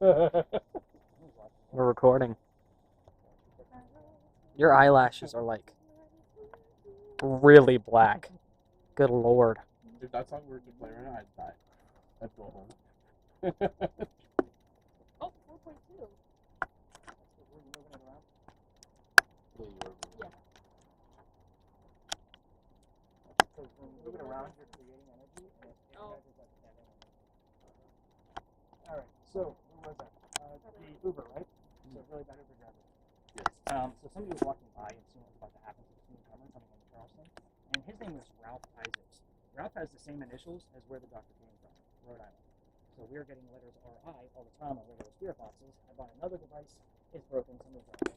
We're recording. Your eyelashes are like really black. Good lord. If that song were to play right now, I'd die. I'd go home. Oh, 4.2. Were you moving it around? Yeah, you were. Yeah. So when you move it around, you're creating energy, and it energizes like Kevin. Alright, so where was that? The Uber, right? So really bad Uber driver. Yes. So somebody was walking by and seeing what was about to happen to this newcomer coming into Charleston, and his name was Ralph Isaacs. Ralph has the same initials as where the doctor came from, Rhode Island. So we are getting letters RI all the time on regular spirit boxes. I bought another device. It's broken. Somebody dropped it.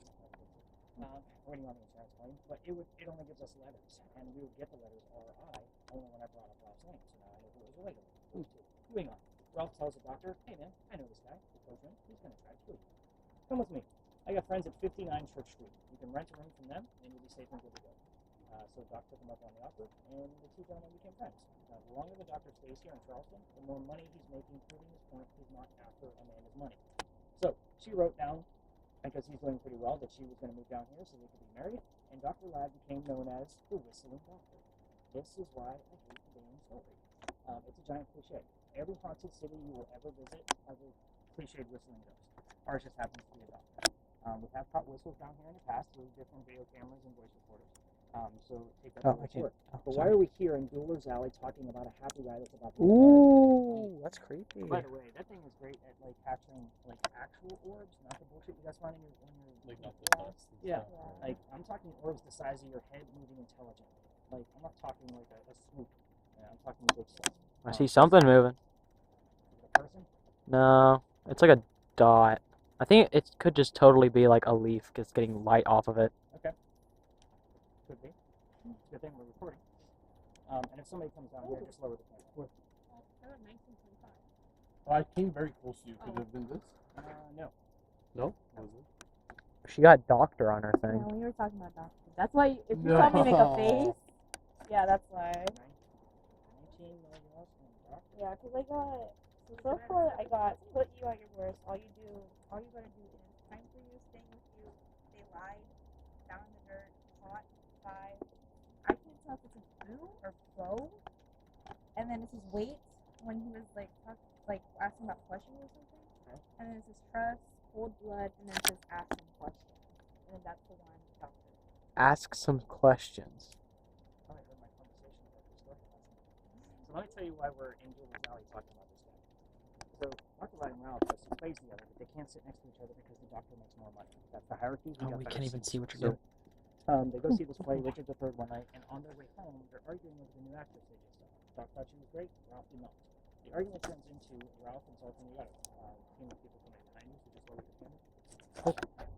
Waiting on the insurance claim, but it only gives us letters, and we would get the letters RI only when I brought up Ralph's name. So now I knew who it was related to. Moving on. Ralph tells the doctor, "Hey man, I know this guy. He's He's gonna try to kill you. Come with me. I got friends at 59 Church Street. You can rent a room from them, and you'll be safe and good to go." So the doctor took him up on the offer, and the two gentlemen became friends. The longer the doctor stays here in Charleston, the more money he's making, proving his point he's not after Amanda's money. So she wrote down, because he's doing pretty well, that she was going to move down here so they could be married, and Dr. Ladd became known as the Whistling Doctor. This is why I hate the damn story. It's a giant cliche. Every haunted city you will ever visit has a cliched whistling ghost. Ours just happens to be a doctor. We have caught whistles down here in the past with different video cameras and voice recorders. So take that for what. But why are we here in Dueler's Alley talking about a happy guy that's about to get married? Ooh, that's creepy. By the way, that thing is great at like capturing like actual orbs, not the bullshit you guys find in your Like not the dust. yeah. Like I'm talking orbs the size of your head moving intelligently. Like I'm not talking like a swoop. I'm talking big stuff. I see something moving. A person? No, it's like a dot. I think it could just totally be like a leaf just getting light off of it. Okay. Could be. Good thing we're recording. And if somebody comes down here, just lower the camera. That was 1925. Oh, I came very close to you. Could it have been this? No. No? Was it? She got doctor on her thing. Yeah, we were talking about doctors. That's why if you saw me make a face, yeah, that's why. 19 milligrams from the doctor. Yeah, because I got so far I got put you at your worst. All you gotta do is time for you, staying with you, stay live, down in the dirt, hot, 5. I can't tell if it's a foo or faux. And then it says wait when he was like asking about questions or something. Okay. And then it says trust, cold blood, and then it says ask some questions. And then that's the one doctor. Ask some questions. I heard my conversation about this story last night. So let me tell you why we're in Dueler's Alley talking about this guy. So Dr. Ladd and Ralph have some plays together, but they can't sit next to each other because the doctor makes more money. That's the hierarchy. Oh, we can't even see what you're doing. They go see this play, Richard III, one night, and on their way home, they're arguing over the new actress they just saw. Doc thought she was great, Ralph did not. The argument turns into Ralph insulting the other. Team of people coming behind you, so just lower the camera.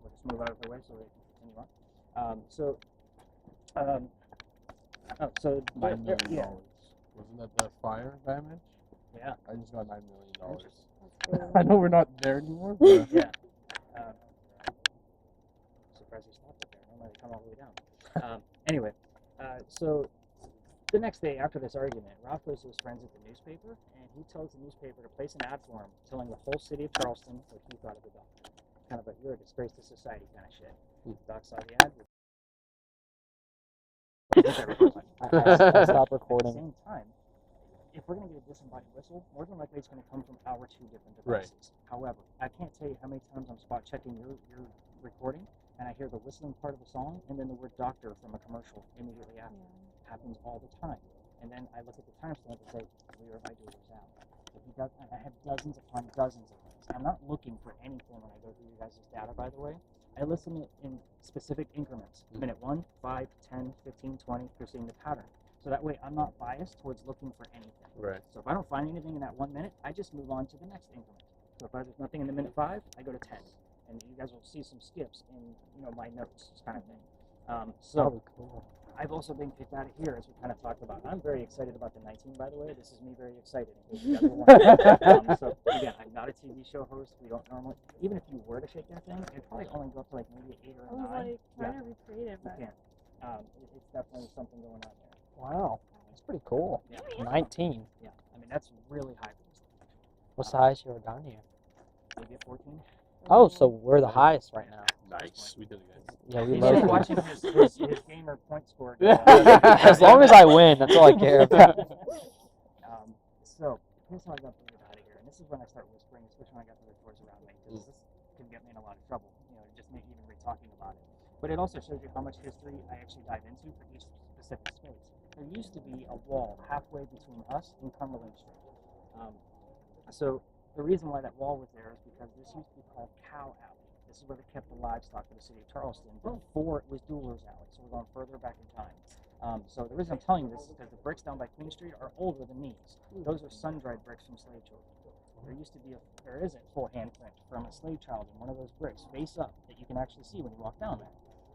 We'll just move out of the way so we can continue on. $9 million. Wasn't that the fire damage? Yeah. I just got $9 million. That's I know we're not there anymore, but Yeah. Surprised you stopped it there. Normally they come all the way down. Anyway, so the next day after this argument, Ralph goes to his friends at the newspaper, and he tells the newspaper to place an ad for him, telling the whole city of Charleston what he thought of the doctor. Kind of a you're a disgrace to society kind of shit. Doc saw the ad. I stopped At the recording. same time, if we're going to get a disembodied whistle, more than likely it's going to come from our two different devices. Right. However, I can't tell you how many times I'm spot checking your recording, and I hear the whistling part of the song, and then the word doctor from a commercial immediately after. Happens all the time. And then I look at the timestamp and say, we are by Dueler's Alley. And I have dozens upon dozens of things. I'm not looking for anything when I go through you guys' data, by the way. I listen in specific increments. Minute 1, 5, 10, 15, 20, you're seeing the pattern. So that way I'm not biased towards looking for anything. right. So if I don't find anything in that 1 minute, I just move on to the next increment. So if there's nothing in the minute 5, I go to 10. And you guys will see some skips in my notes, this kind of thing. So Cool. I've also been kicked out of here, as we kind of talked about. I'm very excited about the 19, by the way. This is me very excited. In case you guys were wondering. So again, I'm not a TV show host. We don't normally, even if you were to shake that thing, it'd probably only go up to like maybe 8 or 9. I was like trying to recreate it, You but can't. It's definitely something going on there. Wow, that's pretty cool. Yeah. 19. Yeah, I mean that's really high for this thing. What size your down here? maybe at 14. Oh, so we're the highest right now. Nice. We did it, guys. Yeah, we He's love just it. watching his gamer point score. Go As long as I win, that's all I care about. So here's how I got booted out of here, and this is when I start whispering, especially when I got the doors around me, because this can get me in a lot of trouble. Just me even talking about it. But it also shows you how much history I actually dive into for each specific space. There used to be a wall halfway between us and Cumberland Street. So the reason why that wall was there is because this used to be called Cow Alley. This is where they kept the livestock for the city of Charleston before it was Dueler's Alley. So we're going further back in time. So the reason I'm telling you this is because the bricks down by Queen Street are older than these. Those are sun-dried bricks from slave children. There is a full handprint from a slave child in one of those bricks, face up, that you can actually see when you walk down there.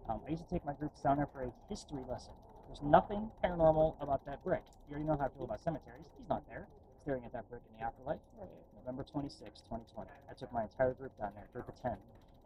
I used to take my groups down there for a history lesson. There's nothing paranormal about that brick. You already know how I feel about cemeteries. He's not there, staring at that brick in the afterlife. November 26, 2020. I took my entire group down there, group of 10,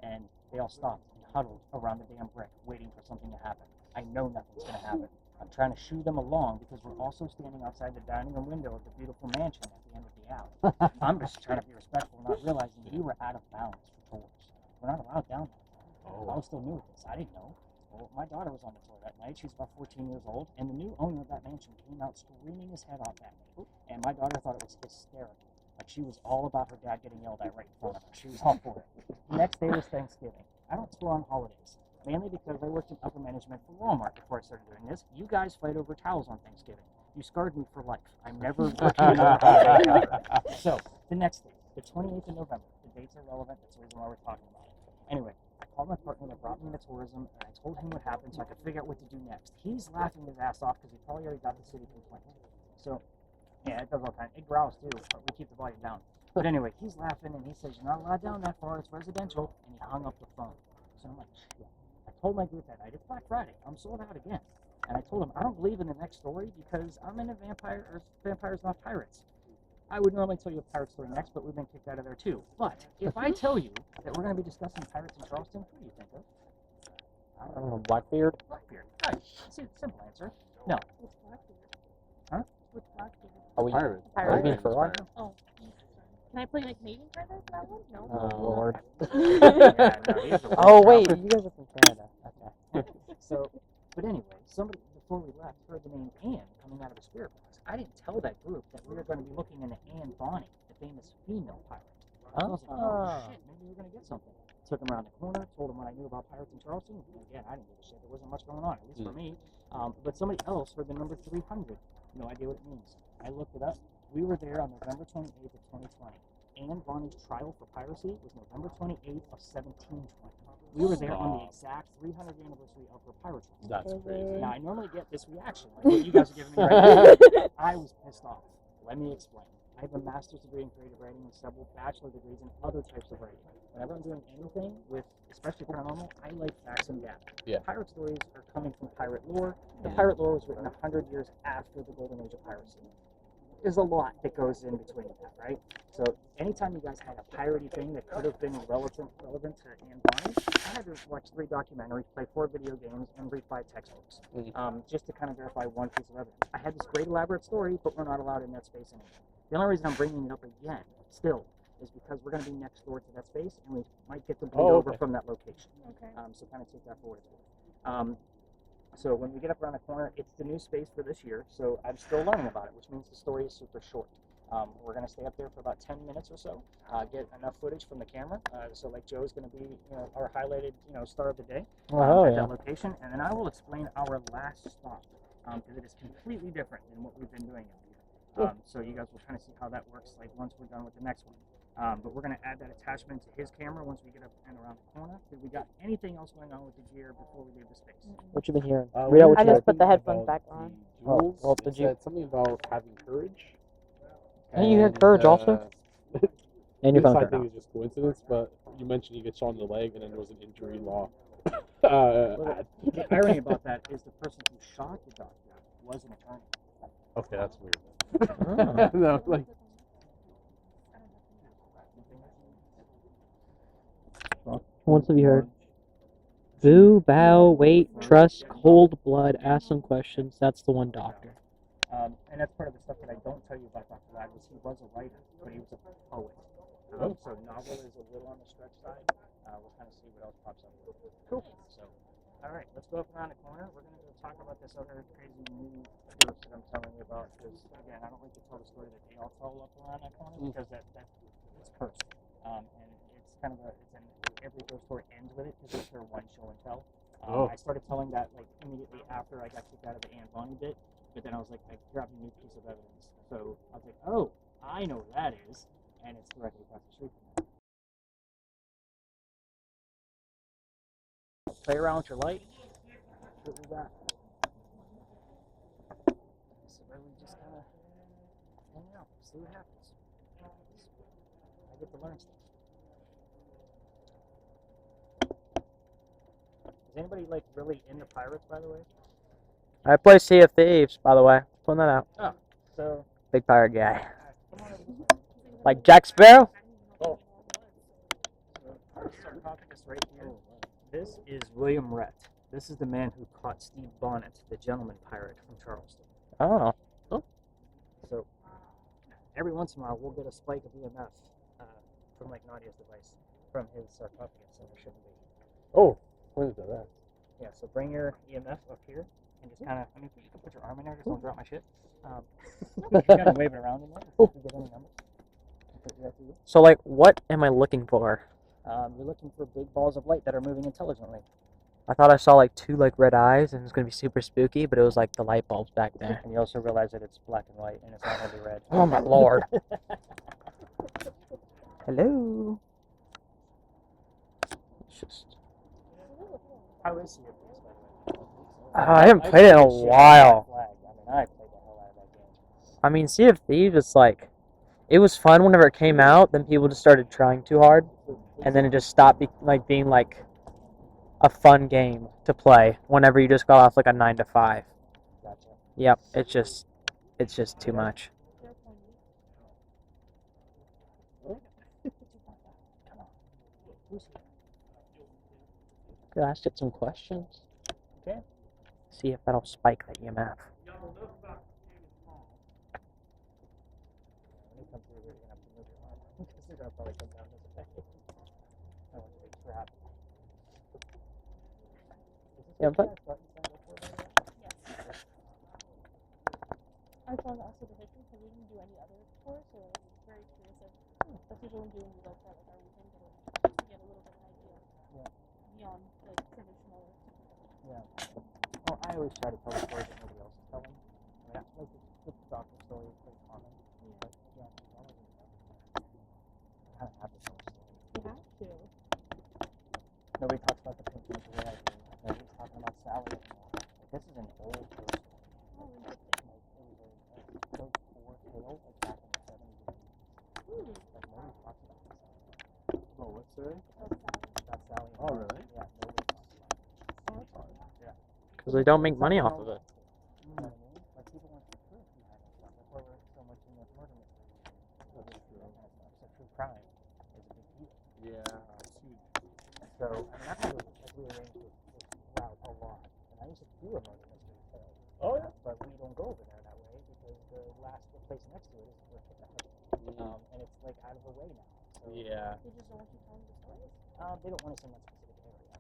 and they all stopped and huddled around the damn brick, waiting for something to happen. I know nothing's going to happen. I'm trying to shoo them along because we're also standing outside the dining room window of the beautiful mansion at the end of the alley. I'm just trying to be respectful, not realizing we were out of bounds for tours. We're not allowed down there. I was still new at this. I didn't know. Well, my daughter was on the tour that night. She was about 14 years old, and the new owner of that mansion came out screaming his head off at me. And my daughter thought it was hysterical. Like, she was all about her dad getting yelled at right in front of her. She was all for it. The next day was Thanksgiving. I don't tour on holidays, mainly because I worked in upper management for Walmart before I started doing this. You guys fight over towels on Thanksgiving. You scarred me for life. I'm never working another holiday. So, the next day, the 28th of November. The dates are relevant. That's the reason why we're talking about it. Anyway, I called my partner that brought me into tourism, and I told him what happened so I could figure out what to do next. He's laughing his ass off because he probably already got the city complaint. So, yeah, it does all kinds. It growls too, but we keep the volume down. But anyway, he's laughing and he says, "You're not allowed down that far. It's residential." And he hung up the phone. So I'm like, shit. I told my group that night, it's Black Friday. I'm sold out again. And I told him, I don't believe in the next story because I'm into vampires, not pirates. I would normally tell you a pirate story next, but we've been kicked out of there too. But if I tell you that we're going to be discussing pirates in Charleston, who do you think of? I don't know, Blackbeard? Blackbeard. Right. Simple answer. No. What's Blackbeard? Huh? What's Blackbeard? Are we Pirate. Are we being Ferrari? Oh. Can I play like Canadian pirate for that one? No. Oh, Lord. Yeah, no, he's a Oh, black wait, pirate. you guys are from Canada. Okay. So, but anyway, somebody before we left heard the name Anne coming out of a spirit box. I didn't tell that group that we were going to be looking into Anne Bonny, the famous female pirate. So I was like, oh shit, maybe we're going to get something. Took him around the corner, told him what I knew about pirates in Charleston. And again, I didn't give a shit. There wasn't much going on, at least for me. But somebody else heard the number 300. No idea what it means. I looked it up. We were there on November 28th of 2020. Anne Bonny's trial for piracy was November 28th of 1720. We were there on the exact 300th anniversary of her piracy. That's crazy. Now, I normally get this reaction, like what you guys are giving me right now. I was pissed off. Let me explain. I have a master's degree in creative writing and several bachelor degrees in other types of writing. Whenever I'm doing anything with, especially paranormal, I like facts and data. Yeah. Pirate stories are coming from pirate lore. The pirate lore was written 100 years after the golden age of piracy. There's a lot that goes in between that, right? So anytime you guys had a piratey thing that could have been relevant to Anne Bonny, I had to watch 3 documentaries, play 4 video games, and read 5 textbooks, just to kind of verify one piece of evidence. I had this great elaborate story, but we're not allowed in that space anymore. The only reason I'm bringing it up again, still, is because we're going to be next door to that space, and we might get to bleed over from that location. Okay. So kind of take that for what it's worth. So when we get up around the corner, it's the new space for this year, so I'm still learning about it, which means the story is super short. We're going to stay up there for about 10 minutes or so, get enough footage from the camera, so like Joe's going to be our highlighted star of the day at that location, and then I will explain our last stop, because it is completely different than what we've been doing out here. So you guys will kind of see how that works like once we're done with the next one. But we're going to add that attachment to his camera once we get up and around the corner. Did we got anything else going on with the gear before we leave the space? What you been hearing? We what were you I just put talking the headphones about back on. the jewels. well, It did you- said something about having courage. Hey, you had courage also? And your This phone I turned think off. is just coincidence, but you mentioned you get shot in the leg, and then there was an injury law. The irony about that is the person who shot the doctor was an attorney. Okay, that's weird. Oh. No, like, Once have you heard? Boo, bow, wait, trust, cold blood, ask some questions. That's the one doctor. And that's part of the stuff that I don't tell you about Dr. Ladd was he was a writer, but he was a poet. So novel is a little on the stretch side. We'll kind of see what else pops up. Cool. So, all right, let's go up around the corner. We're going to go talk about this other crazy new groups that I'm telling you about. Because again, I don't like to tell the story that they all tell up around that corner because it's cursed. And it's kind of every ghost story ends with it because it's their one show and tell. I started telling that like immediately after I got kicked out of the Anne Bonny bit, but then I was like, I grabbed a new piece of evidence. So I was like, oh, I know what that is, and it's directly across the street from that. Play around with your light. What we got? So we just kind of hang out, see what happens. I get to learn stuff. Is anybody like really into pirates, by the way? I play Sea of Thieves, by the way. Pulling that out. Oh, so Big pirate guy. come on over this way. Like Jack Sparrow? Oh. So, sarcophagus right here. This is William Rhett. This is the man who caught Steve Bonnet, the gentleman pirate from Charleston. Oh. So every once in a while, we'll get a spike of EMF from like Nadia's device from his sarcophagus, and there shouldn't be. Oh, when is that? Yeah, so bring your EMF up here and just kind of, I mean, you can put your arm in there, just don't drop my shit. You kind of wave it around in there if you get any numbers. So, like, what am I looking for? You're looking for big balls of light that are moving intelligently. I thought I saw, like, 2, like, red eyes, and it's going to be super spooky, but it was, like, the light bulbs back there. And you also realize that it's black and white, and it's not going to be red. Oh, my lord. Hello. It's just... How is Sea of Thieves, by the way? I haven't played it in a while. I played the hell out of that game. I mean, Sea of Thieves, it's like... It was fun whenever it came out, then people just started trying too hard, and then it just stopped being, like, a fun game to play whenever you just got off, like, a 9 to 5. Gotcha. Yep, it's just too much. Could ask it some questions. Okay. See if that'll spike the EMF. When you come through here, you're going to have to move your arm because they're going to probably come down this way. I want to make sure happens. Yeah, but... Yes. I saw also the history because we didn't do any other tours, so I was very curious of that's usually when we go for like our weekend to get a little bit of an idea beyond like traditional. Yeah. Well, I always try to tell the stories that nobody else is telling. I mean, I like the doctor story is pretty common. But yeah, I don't even know. I kind of have to tell a story. You have to. Nobody talks about the pink the way I do. Nobody's talking about Sally anymore. Like, this is an old person. Oh, interesting. Like, it was a Coach 4 tale, like back in the 70s. Like, nobody talks about this. Oh, what's that? That's Sally. Oh, really? Yeah, nobody talks about it. Yeah. Because they don't make money off of it. You know what I mean? Like, people want the truth behind that stuff. That's why we're so much in the murder mystery. That's true. So true crime is a big deal. Yeah, it's huge. So, I mean, I've had like rearranged with Ralph a lot. And I used to do a murder mystery tale. Oh, yeah? But we don't go over there that way because the place next to it is where technology. And it's like out of the way now. So, Yeah. They just don't want you telling the stories. They don't want us in that specific area.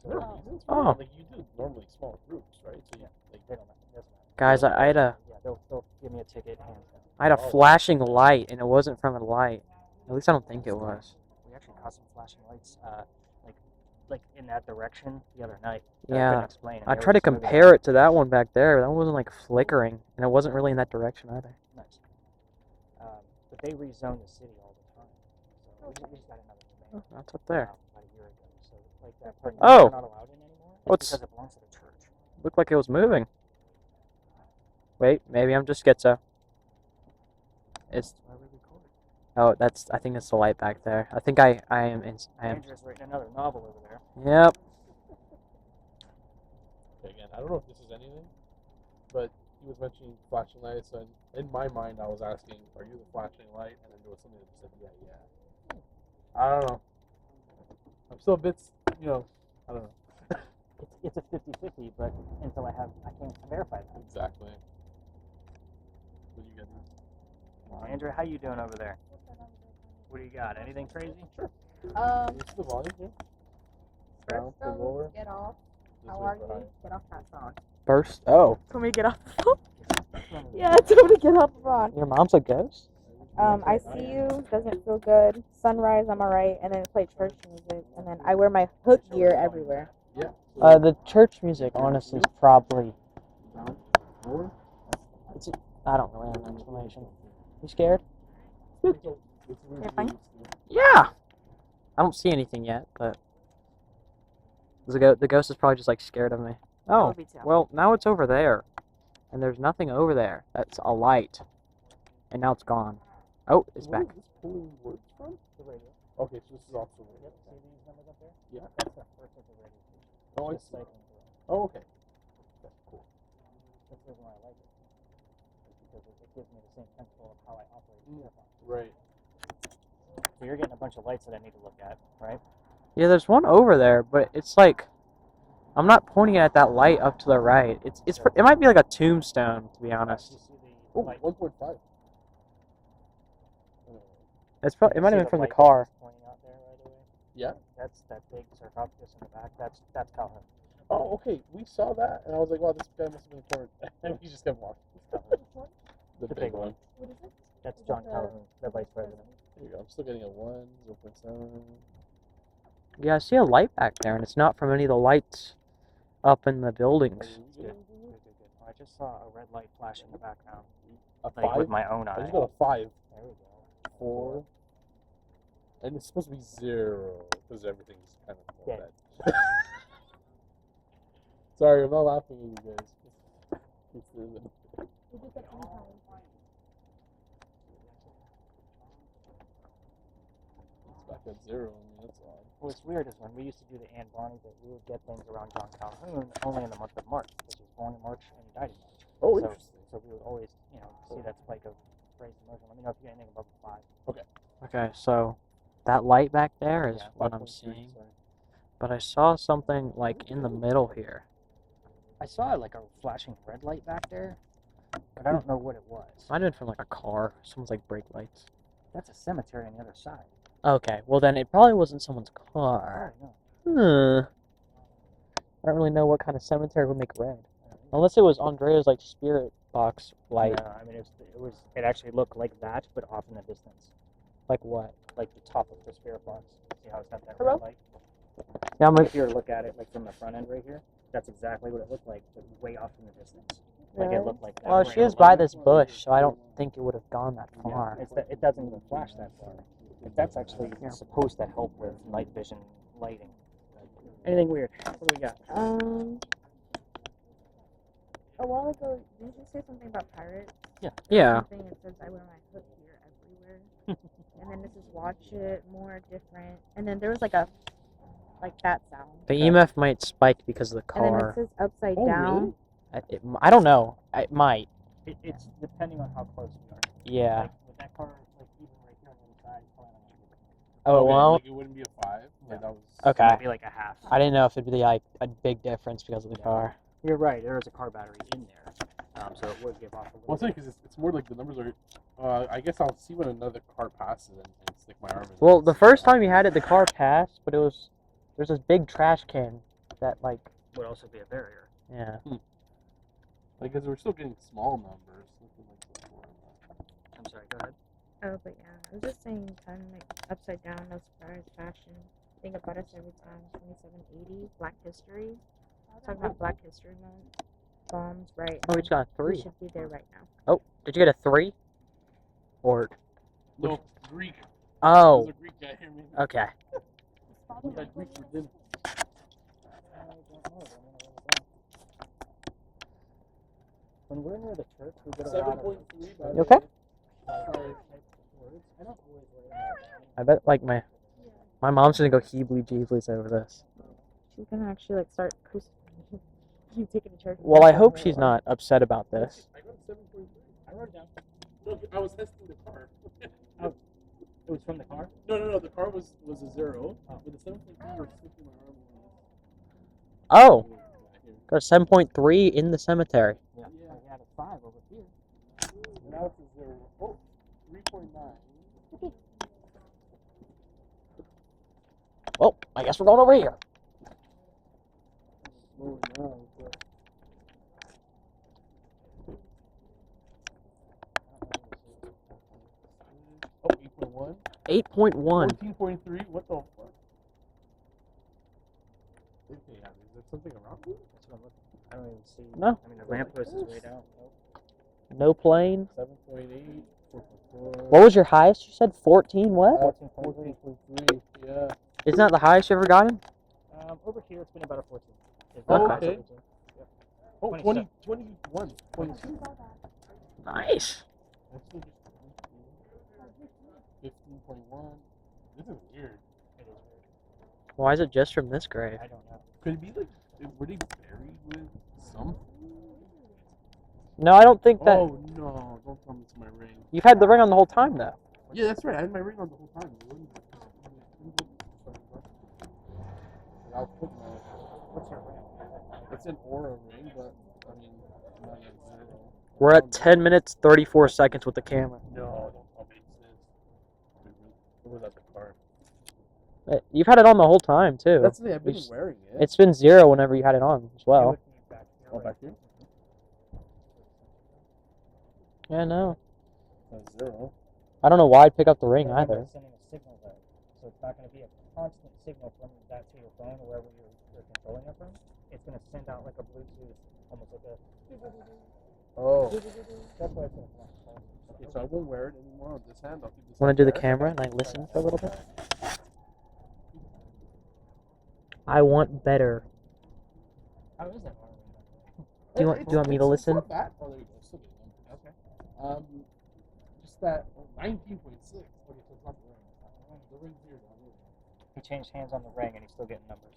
So, It's Oh. Like, you do normally small groups, right? So, Yeah. like, they don't matter. It doesn't matter. Guys, I had a Yeah, they'll give me a ticket hands down. I had a flashing light, and it wasn't from a light. At least I don't think it was. We actually caught some flashing lights, like in that direction the other night. that I Yeah. couldn't explain. And I they were tried to just moving compare around. it to that one back there. That wasn't like flickering, and it wasn't really in that direction either. Nice. But they rezone the city all the time. So we just got another new Oh, mayor that's up there. about a year ago. So like that part Oh. we're not allowed in anymore. It's What's- because it belongs to the church. Looked like it was moving. Wait, maybe I'm just schizo. It's That's why we record. I think it's the light back there. I think I am. Andria's writing another novel over there. Yep. again, I don't know if this is anything, but he was mentioning flashing lights, and in my mind, I was asking, "Are you the flashing light?" And then there was something that said, "Yeah." I don't know. I'm still a bit, I don't know. It's a 50-50, but until I can't verify that. Exactly. What you got? Well, Andrea, how you doing over there? What do you got? Anything crazy? What's the volume here? Down First to lower. Get off. This How way are for you? high. Get off that phone. First, oh, Told me to get off the phone. Yeah, told me to get off the phone. your mom's a ghost? I see you. Doesn't feel good. Sunrise, I'm alright. And then play church music. And then I wear my hook gear everywhere. Yeah. The church music, honestly, is probably. Lower. I don't really have an explanation. You scared? It's You're fine? Yeah. I don't see anything yet, but the ghost is probably just like scared of me. Oh, would be too. well, now it's over there, and there's nothing over there. That's a light, and now it's gone. Oh, it's back. Where is this pulling words from? The radio. Okay, so this is also the radio. Yep. See these numbers up there? Yeah. That's the first of the radio station. Oh, I Just see. cycling through it. Oh, okay. That's cool. That's the reason why I like it. Because it gives me the same principle of how I operate the earphone. Right. So you're getting a bunch of lights that I need to look at, right? Yeah, there's one over there, but it's like I'm not pointing at that light up to the right. It might be like a tombstone, to be You honest. see the Oh, light? 1.5. It might have been from the light car. that's pointing out there right away? Yeah. That's that big sarcophagus in the back. That's Calhoun. Oh, okay. We saw that, and I was like, wow, this guy must have been important. And we just kept walking. The big one. What is it? That's John Calhoun, the vice president. There you go. I'm still getting a 1, 0.7. Yeah, I see a light back there, and it's not from any of the lights up in the buildings. Good. I just saw a red light flash in the background, A like 5? with my own I eye. just got a 5. There we go. 4. And it's supposed to be 0, because everything's kind of Yeah. bad. Sorry, I'm not laughing at you guys. It's back at 0. I mean, that's odd. What's weird is when we used to do the Anne Bonny, that we would get things around John Calhoun only in the month of March, because he was born in March and he died in March. Oh, So- interesting. So we would always, see that spike of raised emotion. Let me know if you get anything above a 5. Okay, so that light back there is Yeah, what I'm 5.3, seeing. sorry. But I saw something like in the middle here. I saw like a flashing red light back there, but I don't know what it was. Might have been from like a car. Someone's like brake lights. That's a cemetery on the other side. Okay, well then it probably wasn't someone's car. Oh, no. I don't really know what kind of cemetery would make red. Unless it was Andrea's like spirit box light. No, I mean it actually looked like that, but off in the distance, Like what? like the top of the spirit box. See how it's got that Hello? red light? Yeah, I'm If you were to look at it like from the front end right here, that's exactly what it looked like, but way off in the distance. Like Really? it looked like that. well, she is by this bush, so I don't think it would have gone that far. It doesn't even flash that far. But that's actually supposed to help with night vision lighting. Anything weird? What do we got? A while ago, didn't you say something about pirates? Yeah. Something that says I wear my hook gear everywhere. And then this is watch it, more different. And then there was like that sound. The EMF might spike because of the And then it car. says upside Oh, down. I don't know. It might. It's depending on how close we are. Yeah. Like with that car, like even right here on the other side, probably not Oh, Okay, well, like it wouldn't be a 5. Like that was. okay. It'd be like a half. I didn't know if it'd be like a big difference because of the car. You're right. There is a car battery in there, so it would give off a little. Well, it's funny because it's more like the numbers are. I guess I'll see when another car passes and stick my arm in. Well, the first time you had it, the car passed, but there's this big trash can that like, would also be a barrier. yeah. Because we're still getting small numbers. Nothing like before. I'm sorry. Go ahead. Oh, but yeah, I was just saying, kind of like upside down, no surprise, fashion. Think about us every time. 2780, Black History. Talking about Black History Month. Bombs, right? Oh, we just got a We 3. should be there right now. Oh, did you get a 3? Or No, Greek. oh, There's a Greek guy here. Maybe. okay. We had Greek for dinner. When we're near the church, we get a lot of 7.3. You okay? Sorry. words. I don't always write them all down. I bet like my mom's gonna go heebly jeeblies over this. She's gonna actually like start crucifying you, taking to church. Well, I hope she's not upset about this. I got 7.3. I wrote it down. No, I was testing the car. It was from the car? No. The car was a 0. With the 7.3, you're sticking my arm Oh, in. Here. got a 7.3 in the cemetery. Yeah. Yeah. We had a 5 over here. Now it's a 0. Oh, 3.9. I guess we're going over here. Slow now, but oh, 8.1. 8.1. 14.3. What the fuck? Okay, yeah, is there something around here? That's what I'm looking. I don't even see. No. I mean, the lamppost is way down. Nope. No plane. 7.8. 4.4. What was your highest? You said 14 what? 14.3. 14.3. Yeah. Isn't that the highest you ever gotten? Over here, it's been about a 14. It's Oh, not okay. quite 17. Yep. Oh, 27. 21. 22. Nice. Actually, just 15.1. This is weird. It is weird. Why is it just from this grave? I don't know. Could it be like, were they buried with something? No, I don't think that. Oh no, don't tell me it's my ring. You've had the ring on the whole time, though. Yeah, that's right. I had my ring on the whole time. I'll put my. What's your ring? It's an aura ring, but I mean, not like zero. We're at 10 minutes, 34 seconds with the camera. No, don't tell me it's this. It was at the car. You've had it on the whole time, too. That's the thing. I've been It's- wearing it. It's been 0 whenever you had it on as well. Oh, back here. Yeah, no. That's 0. I don't know why I'd pick up the ring Remember, either. it's sending a signal though, so it's not going to be a constant signal from that to your phone or wherever you're controlling it from. It's going to send out like a Bluetooth, almost like a. Oh. That's why it's going to come out. Okay, so I won't wear it anymore on this hand. I'll keep this. Want hand to do the there. camera and I listen for a little bit? I want better. How is that? Do you want me to listen? It's not bad. Oh, there you go. Still good. Okay. Just that 19.6. Okay, so it's not the ring. The ring's here now. He changed hands on the ring and he's still getting numbers.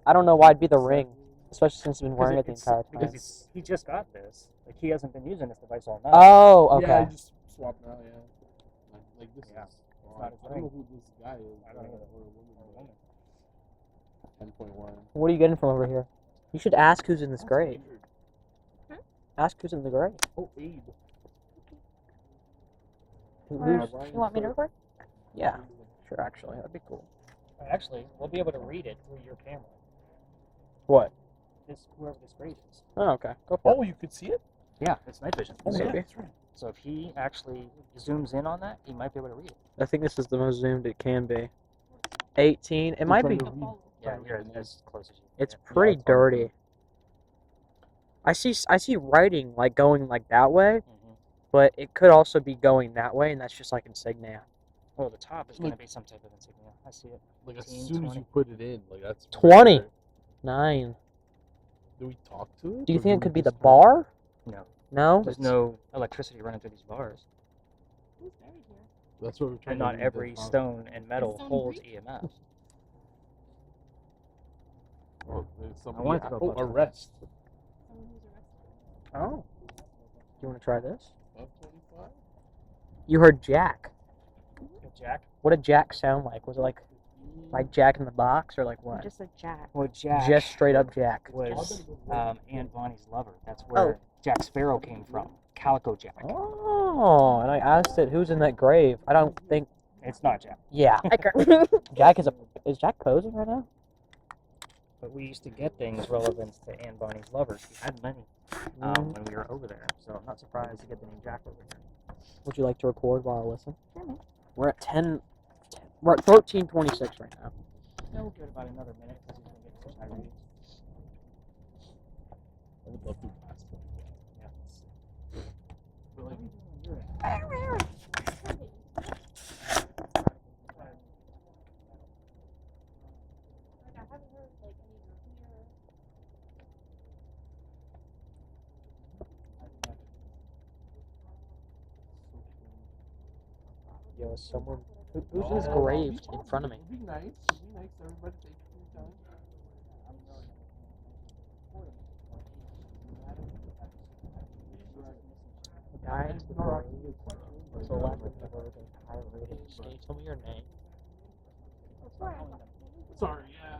I don't know why it'd be the ring, especially since he's been wearing it the entire time. Because he just got this. Like he hasn't been using this device all night. Oh, Yeah, I okay. just swapped now. Yeah. Like this Yeah. is. not his I don't ring. know who this guy is. I don't either. Or a woman. 10.1. What are you getting from over here? You should ask who's in this grave. Ask who's in the grave. Oh, Abe. Who's? You want me to record? Yeah, sure. Actually, that'd be cool. Actually, we'll be able to read it through your camera. What? Whoever this grave is. Oh, okay. Go for it. Oh, you could see it? Yeah, it's night vision. Oh, Maybe. yeah, that's right. So if he actually zooms in on that, he might be able to read it. I think this is the most zoomed it can be. 18. It might be. Yeah, you're as close as you. It's yeah. pretty it's hard to dirty. I see writing like going like that way, but it could also be going that way, and that's just like insignia. Oh, the top is going to Look. be some type of insignia. I see it. Like, as 15, soon as 20. you put it in, like, that's. 20. rare. 9. Do we talk to it? Do you or think it we could be the just- bar? No. No. There's no electricity running through these bars. That's what we're trying And to not read every the stone and metal Is stone holds green? EMF. Oh, there's I somebody. wanted to go Oh, above arrest. Oh. Do you want to try this? Above 25? You heard Jack. Good Jack. What did Jack sound like? Was it like Jack in the Box or like what? Just a jack. Well, Jack Just straight up Jack. was Aunt Bonnie's lover. That's where Jack Sparrow came from. Calico Jack. Oh, and I asked it who's in that grave. I don't think. It's not Jack. Yeah. Jack is Jack posing right now? But we used to get things relevant to Aunt Bonnie's lover. She had many when we were over there. So I'm not surprised to get the name Jack over here. Would you like to record while I listen? Sure, man. We're at 10. We're at 13:26 right now. Yeah, we'll give it about another minute because he's going to get such high readings. I would love to pass 25. Yeah. But, like, Yo, is someone who's this grave in front of me? It'd be nice. It'd be nice. Everybody take your time. The guy to the grave was the left of the road with high ratings. Can you tell me your name? Sorry, yeah.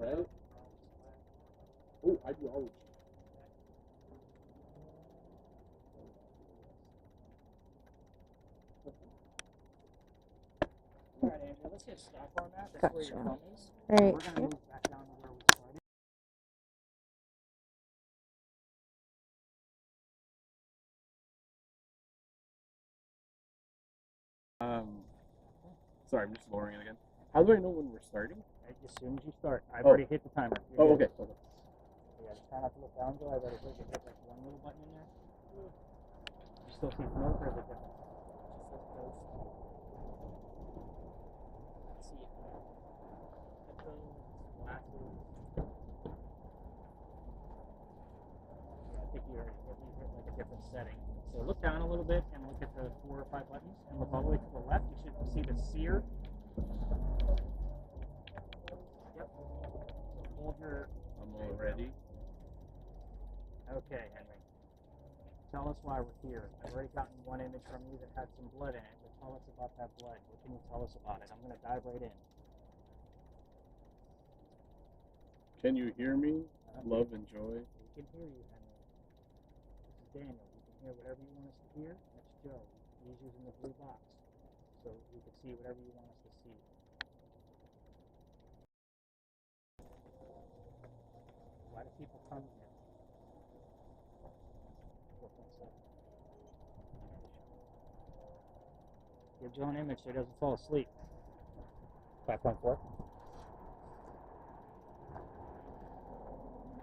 Right? Oh, ideology. Alright, Andrea, let's hit stop on that. That's where your Gotcha. thumb is. Right We're going to here. move back down to where we started. Sorry, I'm just lowering it again. How do I know when we're starting? Right, as soon as you start. I've Oh. already hit the timer. You're Oh, good. okay. Yeah, try not to look down, Joe. I've already hit like one little button in there. You still see smoke or is it different? Let's see it. Headphones, glasses. Yeah, I think you hit like a different setting. So look down a little bit and look at the 4 or 5 buttons and look all the way to the left. You should see the sear. Yep. So hold your. I'm all ready. Okay, Henry. Tell us why we're here. I've already gotten one image from you that had some blood in it, but tell us about that blood. What can you tell us about it? I'm going to dive right in. Can you hear me? Love and joy. We can hear you, Henry. This is Daniel. We can hear whatever you want us to hear. That's Joe. He's using the blue box, so we can see whatever you want us to see. Why do people come here? 4.7. Give Joe an image so he doesn't fall asleep. 5.4.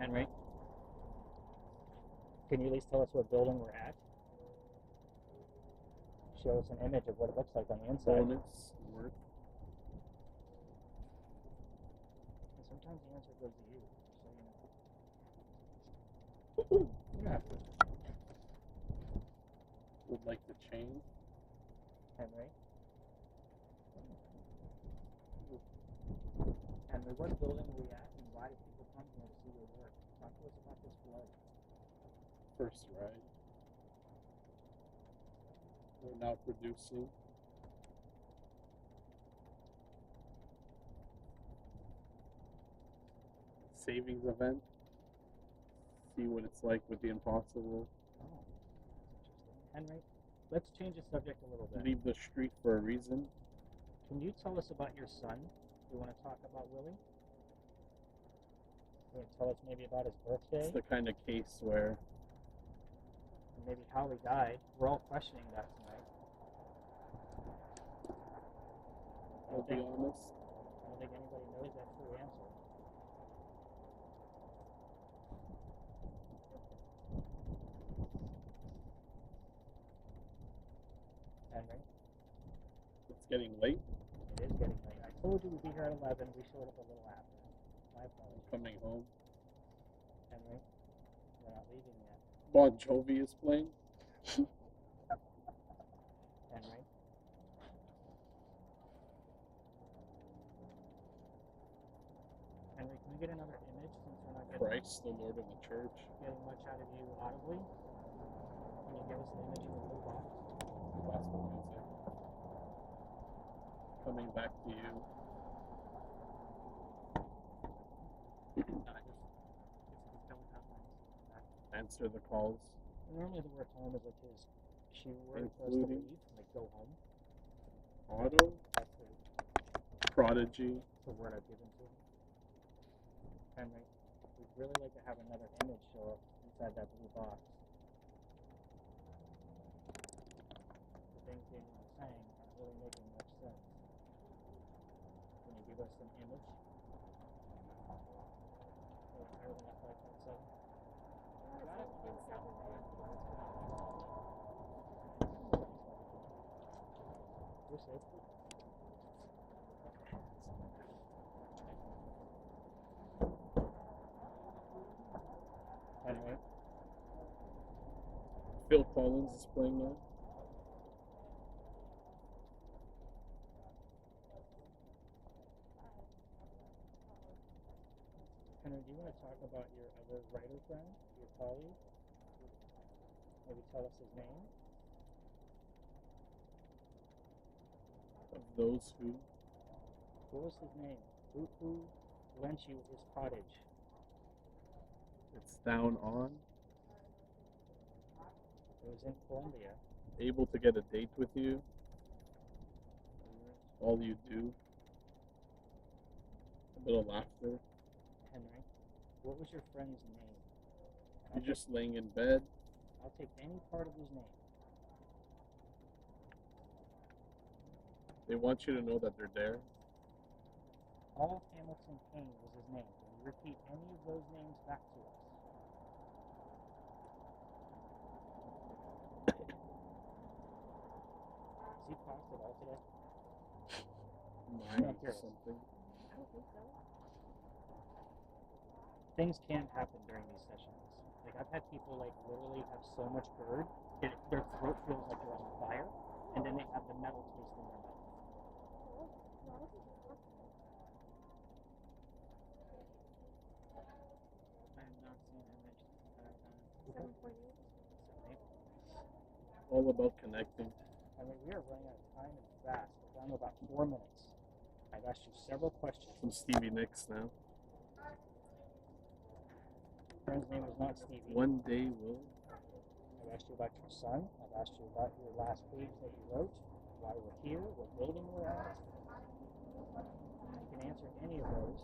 Henry, can you at least tell us what building we're at? Show us an image of what it looks like on the inside. Bonus work. And sometimes the answer goes to you, so you know. Yeah. Would like to change. Henry. Henry, what building are we at and why do people come here to see your work? Talk to us about this blood. First ride. We're now producing. Savings event. See what it's like with the impossible. Oh, that's interesting. Henry, let's change the subject a little bit. Leave the street for a reason. Can you tell us about your son? You want to talk about Willie? You want to tell us maybe about his birthday? It's the kind of case where And maybe how he died. We're all questioning that tonight. I'll be honest. I don't think anybody knows that true answer. Henry, It's getting late. it is getting late. I told you we'd be here at 11. We showed up a little after. My apologies. Coming home. Henry, we're not leaving yet. Bon Jovi is playing. Henry. Henry, can we get another image since we're not Christ, the Lord of the Church. getting much out of you audibly? Can you give us an image of the blue box? Gospel music. Coming back to you. Answer the calls. Normally the word home is like his cue word for us to Including? leave, like go home. Auto. That's Prodigy. the word I've given to him. Henry, we'd really like to have another image show up inside that blue box. The things Daniel was saying aren't really making much sense. Can you give us an image? Higher than that 5.7? We're safe. Anyway, Phil Collins is playing now. Henry, do you want to talk about your other writer friend, your colleague? Maybe tell us his name. Of those who. What was his name? Who lent you his cottage? It's down on. It was in Colombia. Able to get a date with you. All you do. A bit of laughter. Henry, what was your friend's name? You're just laying in bed. I'll take any part of his name. They want you to know that they're there. Paul Hamilton Kane was his name. Can you repeat any of those names back to us? Has he passed it all today? Mine Not curious. something. I don't think so. Things can happen during these sessions. Like I've had people like literally have so much GERD that their throat feels like they're on fire, and then they have the metal taste in their mouth. I have not seen him mention this entire time. 7.8. All about connecting. I mean, we are running out of time and fast. We're down to about 4 minutes. I've asked you several questions. Some Stevie Nicks now. Friend's name was not Stevie. One day will. I've asked you about your son. I've asked you about your last page that you wrote, why we're here, what building we're at. You can answer any of those.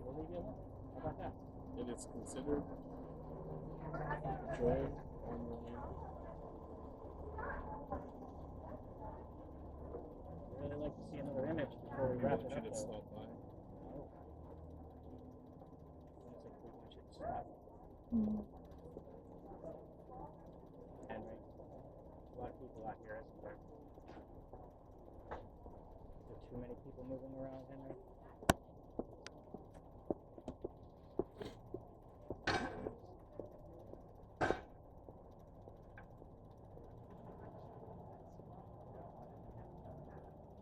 We'll leave you alone. How about that? It is considered joy on the land. I'd really like to see another image before we We wrap want it you up. to stop by. Oh. It's like we want you to stop. Henry, a lot of people out here, isn't there? Is there too many people moving around, Henry?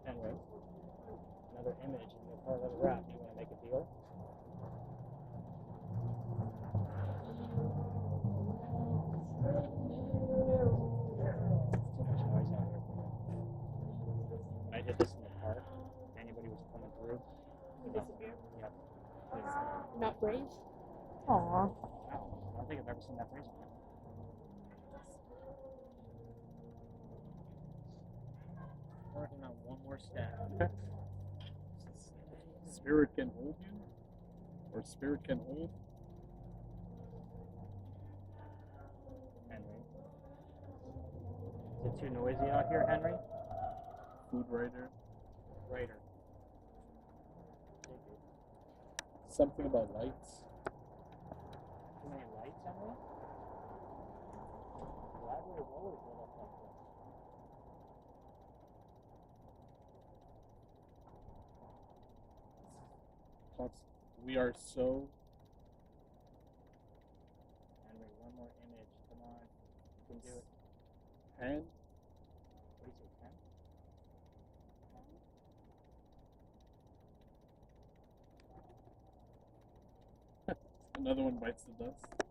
Henry, another image and we'll call it a wrap. You want to make a deal? Too much noise out here for me. When I did this in the park, anybody was coming through. You disappear? Yep. Not brave? Aw. Wow. I don't think I've ever seen that phrase before. Working on one more step. Spirit can hold you, or spirit can hold. Henry. Is it too noisy out here, Henry? Food writer. Writer. Something about lights. Too many lights, Henry? The library is always lit up like this. We are so. Henry, one more image. Come on. You can do it. And What do you say, 10? another one bites the dust. 28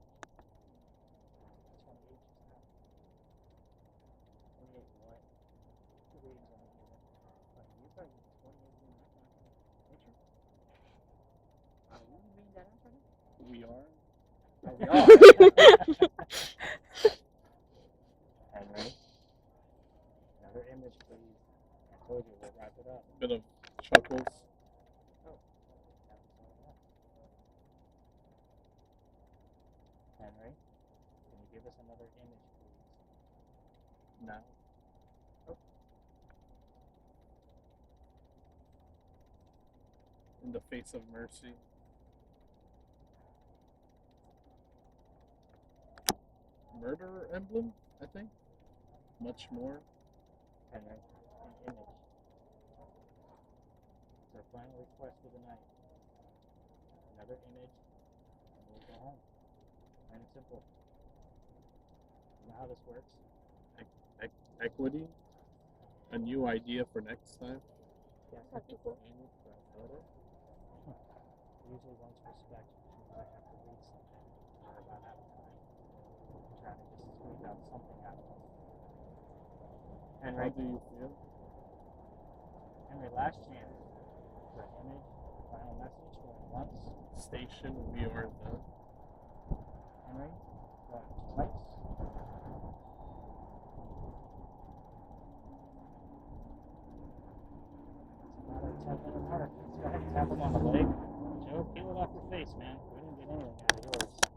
just now. 28 what? The reading's only here. But you thought you were 28 in mathematical nature? Are you reading that answer now? We are. Oh, we are. Henry. Another image, please. I told you, we'll wrap it up. Bit of chuckles. Henry, can you give us another image, please? Now. In the face of mercy. Murderer emblem, I think. Much more. Henry, an image. It's our final request for the night. Another image, and we'll go home. And it's simple. You know how this works? Equity. A new idea for next time. Yes, if people aim for a photo. Usually wants respect, which means I have to read something. We're about out of time. I'm trying to just squeeze out something out of them. Henry, How do you feel? Henry, last chance for an image, final message, going lights. Station viewer then. Henry, lights. Another 10-minute mark. Let's go ahead and tap him on the leg. Joe, peel it off your face, man. We didn't get anything out of yours.